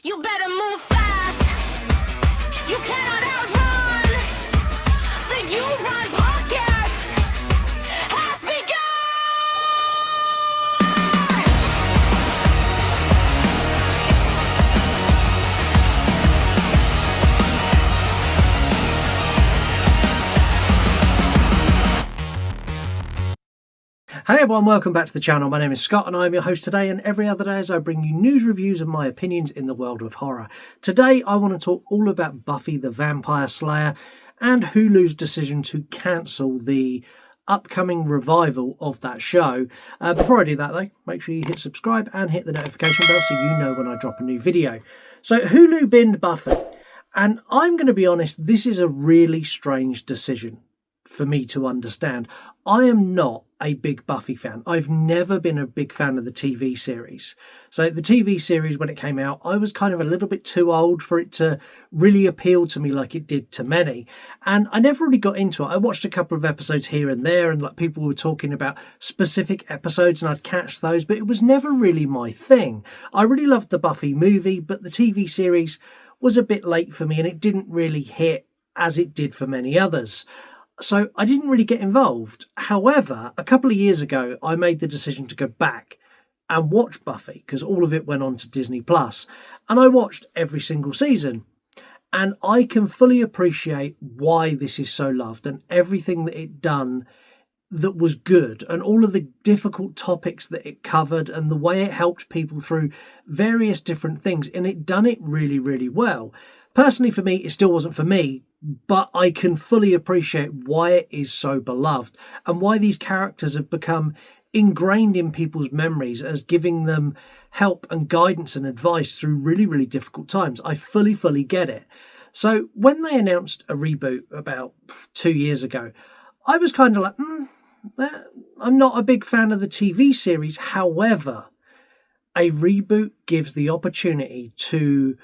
You better move fast. You cannot outrun the You Run podcast has begun. Hey everyone, welcome back to the channel. My name is Scott and I'm your host today, and every other day as I bring you news, reviews and my opinions in the world of horror. Today I want to talk all about Buffy the Vampire Slayer and Hulu's decision to cancel the upcoming revival of that show. Before I do that though, make sure you hit subscribe and hit the notification bell so you know when I drop a new video. So Hulu binned Buffy, and I'm going to be honest, this is a really strange decision for me to understand. I am not a big Buffy fan. I've never been a big fan of the TV series. So the TV series, when it came out, I was kind of a little bit too old for it to really appeal to me like it did to many. And I never really got into it. I watched a couple of episodes here and there, and like people were talking about specific episodes and I'd catch those, but it was never really my thing. I really loved the Buffy movie, but the TV series was a bit late for me and it didn't really hit as it did for many others. So I didn't really get involved. However, a couple of years ago, I made the decision to go back and watch Buffy because all of it went on to Disney Plus, and I watched every single season. And I can fully appreciate why this is so loved and everything that it done that was good, and all of the difficult topics that it covered and the way it helped people through various different things. And it done it really, really well. Personally, for me, it still wasn't for me, but I can fully appreciate why it is so beloved and why these characters have become ingrained in people's memories as giving them help and guidance and advice through really, really difficult times. I fully get it. So when they announced a reboot about 2 years ago, I was kind of like, I'm not a big fan of the TV series. However, a reboot gives the opportunity to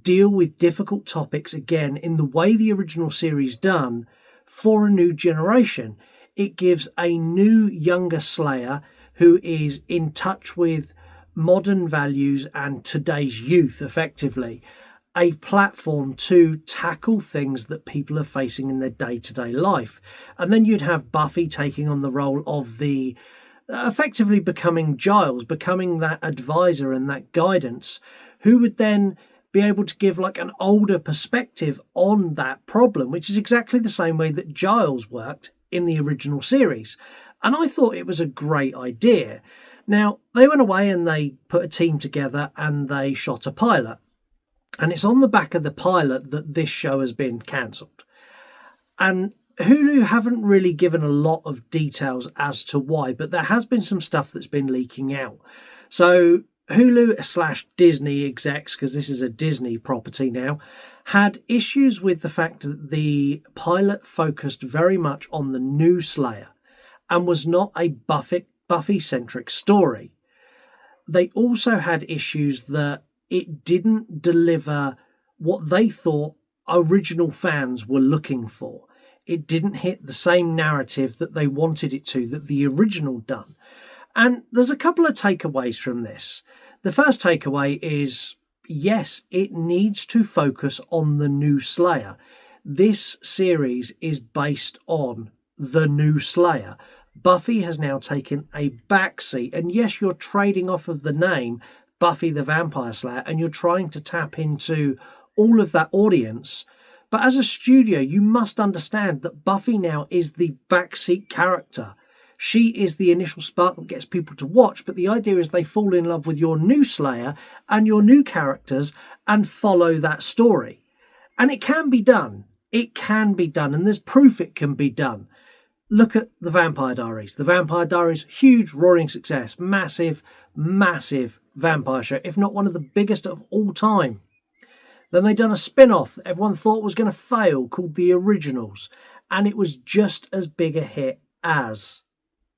deal with difficult topics again in the way the original series done for a new generation. It gives a new younger Slayer who is in touch with modern values and today's youth effectively a platform to tackle things that people are facing in their day-to-day life. And then you'd have Buffy taking on the role of the effectively becoming Giles, becoming that advisor and that guidance, who would then be able to give like an older perspective on that problem, which is exactly the same way that Giles worked in the original series. And I thought it was a great idea. Now, they went away and they put a team together and they shot a pilot. And it's on the back of the pilot that this show has been cancelled. And Hulu haven't really given a lot of details as to why, but there has been some stuff that's been leaking out. So Hulu/Disney execs, because this is a Disney property now, had issues with the fact that the pilot focused very much on the new Slayer and was not a Buffy-centric story. They also had issues that it didn't deliver what they thought original fans were looking for. It didn't hit the same narrative that they wanted it to, that the original done. And there's a couple of takeaways from this. The first takeaway is, yes, it needs to focus on the new Slayer. This series is based on the new Slayer. Buffy has now taken a backseat. And yes, you're trading off of the name Buffy the Vampire Slayer and you're trying to tap into all of that audience. But as a studio, you must understand that Buffy now is the backseat character. She is the initial spark that gets people to watch, but the idea is they fall in love with your new Slayer and your new characters and follow that story. And it can be done. It can be done, and there's proof it can be done. Look at The Vampire Diaries. The Vampire Diaries, huge, roaring success. Massive vampire show, if not one of the biggest of all time. Then they done a spin-off that everyone thought was going to fail called The Originals, and it was just as big a hit as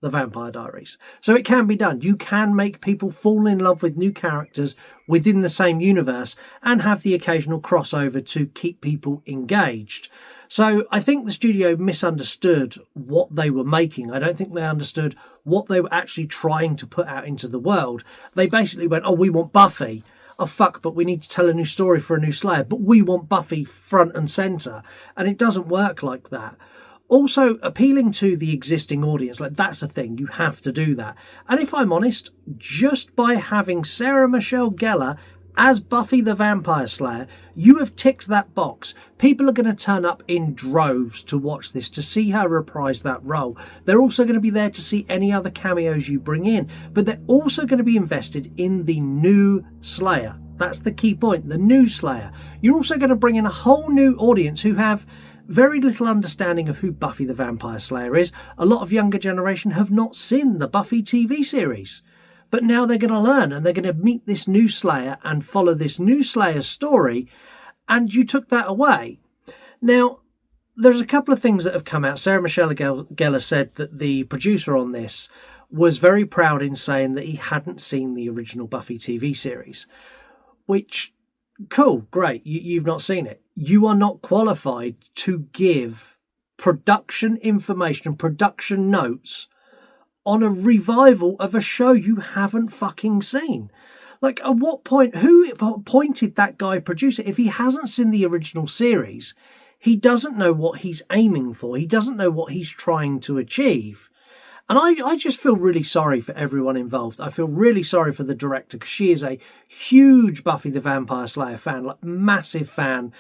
The Vampire Diaries. So it can be done. You can make people fall in love with new characters within the same universe and have the occasional crossover to keep people engaged. So I think the studio misunderstood what they were making. I don't think they understood what they were actually trying to put out into the world. They basically went, oh, we want Buffy. oh fuck, but we need to tell a new story for a new Slayer, but we want Buffy front and centre. And it doesn't work like that. Also, appealing to the existing audience, like that's a thing, you have to do that. And if I'm honest, just by having Sarah Michelle Gellar as Buffy the Vampire Slayer, you have ticked that box. People are going to turn up in droves to watch this, to see her reprise that role. They're also going to be there to see any other cameos you bring in, but they're also going to be invested in the new Slayer. That's the key point, the new Slayer. You're also going to bring in a whole new audience who have very little understanding of who Buffy the Vampire Slayer is. A lot of younger generation have not seen the Buffy TV series. But now they're going to learn, and they're going to meet this new Slayer and follow this new Slayer's story, and you took that away. Now, there's a couple of things that have come out. Sarah Michelle Gellar said that the producer on this was very proud in saying that he hadn't seen the original Buffy TV series, which, cool, great, you've not seen it. You are not qualified to give production information, production notes on a revival of a show you haven't fucking seen. Like, at what point, who appointed that guy producer? If he hasn't seen the original series, he doesn't know what he's aiming for. He doesn't know what he's trying to achieve. And I just feel really sorry for everyone involved. I feel really sorry for the director, because she is a huge Buffy the Vampire Slayer fan, like massive fan,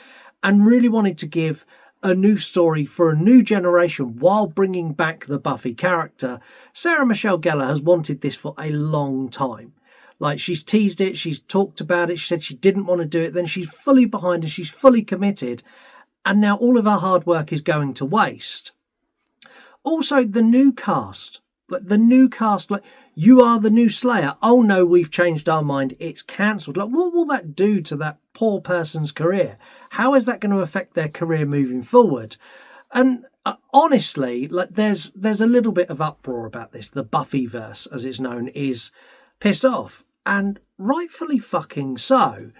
and really wanted to give a new story for a new generation while bringing back the Buffy character. Sarah Michelle Gellar has wanted this for a long time. Like, she's teased it, she's talked about it, she said she didn't want to do it, then she's fully behind it, she's fully committed, and now all of her hard work is going to waste. Also, the new cast. Like, you are the new Slayer. Oh no, we've changed our mind, it's cancelled. Like, what will that do to that poor person's career? How is that going to affect their career moving forward? And honestly, like, there's a little bit of uproar about this. The Buffyverse, as it's known, is pissed off, and rightfully fucking so.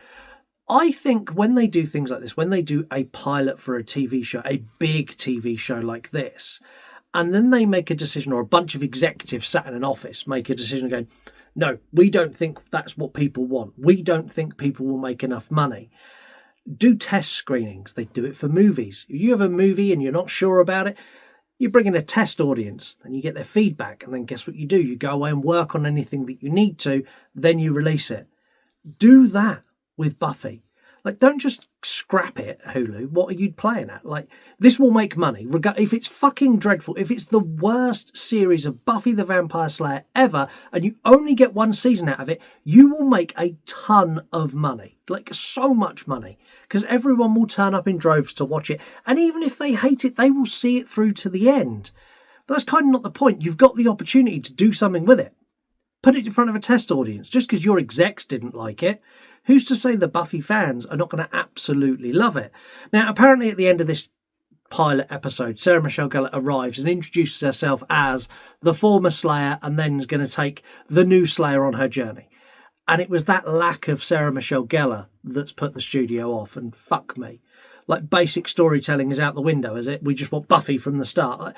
I think when they do things like this, when they do a pilot for a TV show, a big TV show like this, and then they make a decision, or a bunch of executives sat in an office make a decision going, no, we don't think that's what people want. We don't think people will make enough money. Do test screenings. They do it for movies. If you have a movie and you're not sure about it, you bring in a test audience, then you get their feedback, and then guess what you do? You go away and work on anything that you need to, then you release it. Do that with Buffy. Like, don't just scrap it, Hulu. What are you playing at? Like, this will make money. If it's fucking dreadful, if it's the worst series of Buffy the Vampire Slayer ever, and you only get one season out of it, you will make a ton of money. Like, so much money. Because everyone will turn up in droves to watch it. And even if they hate it, they will see it through to the end. But that's kind of not the point. You've got the opportunity to do something with it. Put it in front of a test audience. Just because your execs didn't like it, who's to say the Buffy fans are not going to absolutely love it? Now, apparently at the end of this pilot episode, Sarah Michelle Gellar arrives and introduces herself as the former Slayer, and then is going to take the new Slayer on her journey. And it was that lack of Sarah Michelle Gellar that's put the studio off, and fuck me. Like, basic storytelling is out the window, is it? We just want Buffy from the start.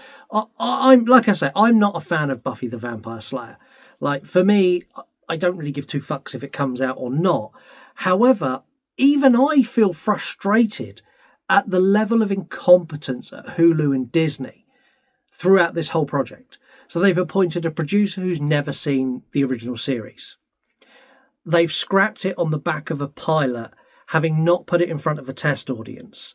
I'm like I say, I'm not a fan of Buffy the Vampire Slayer. Like, for me, I don't really give two fucks if it comes out or not. However, even I feel frustrated at the level of incompetence at Hulu and Disney throughout this whole project. So they've appointed a producer who's never seen the original series. They've scrapped it on the back of a pilot, having not put it in front of a test audience.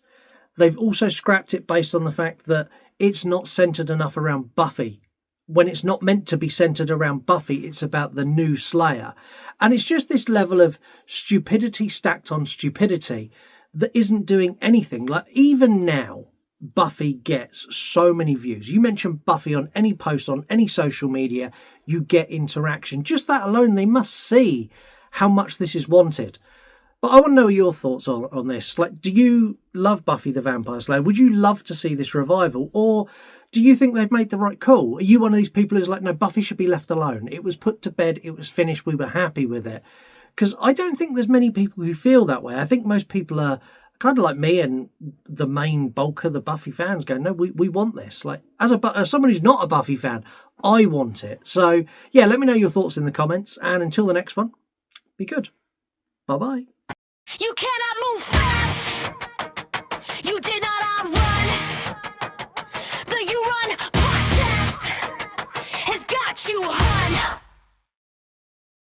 They've also scrapped it based on the fact that it's not centred enough around Buffy. When it's not meant to be centred around Buffy, it's about the new Slayer. And it's just this level of stupidity stacked on stupidity that isn't doing anything. Like, even now, Buffy gets so many views. You mention Buffy on any post, on any social media, you get interaction. Just that alone, they must see how much this is wanted. But I want to know your thoughts on this. Like, do you love Buffy the Vampire Slayer? Would you love to see this revival? Or do you think they've made the right call? Are you one of these people who's like, no, Buffy should be left alone. It was put to bed, it was finished, we were happy with it? Because I don't think there's many people who feel that way. I think most people are kind of like me and the main bulk of the Buffy fans going, no, we want this. Like, as someone who's not a Buffy fan, I want it. So, yeah, let me know your thoughts in the comments. And until the next one, be good. Bye bye. You cannot move fast. You did not outrun the you run.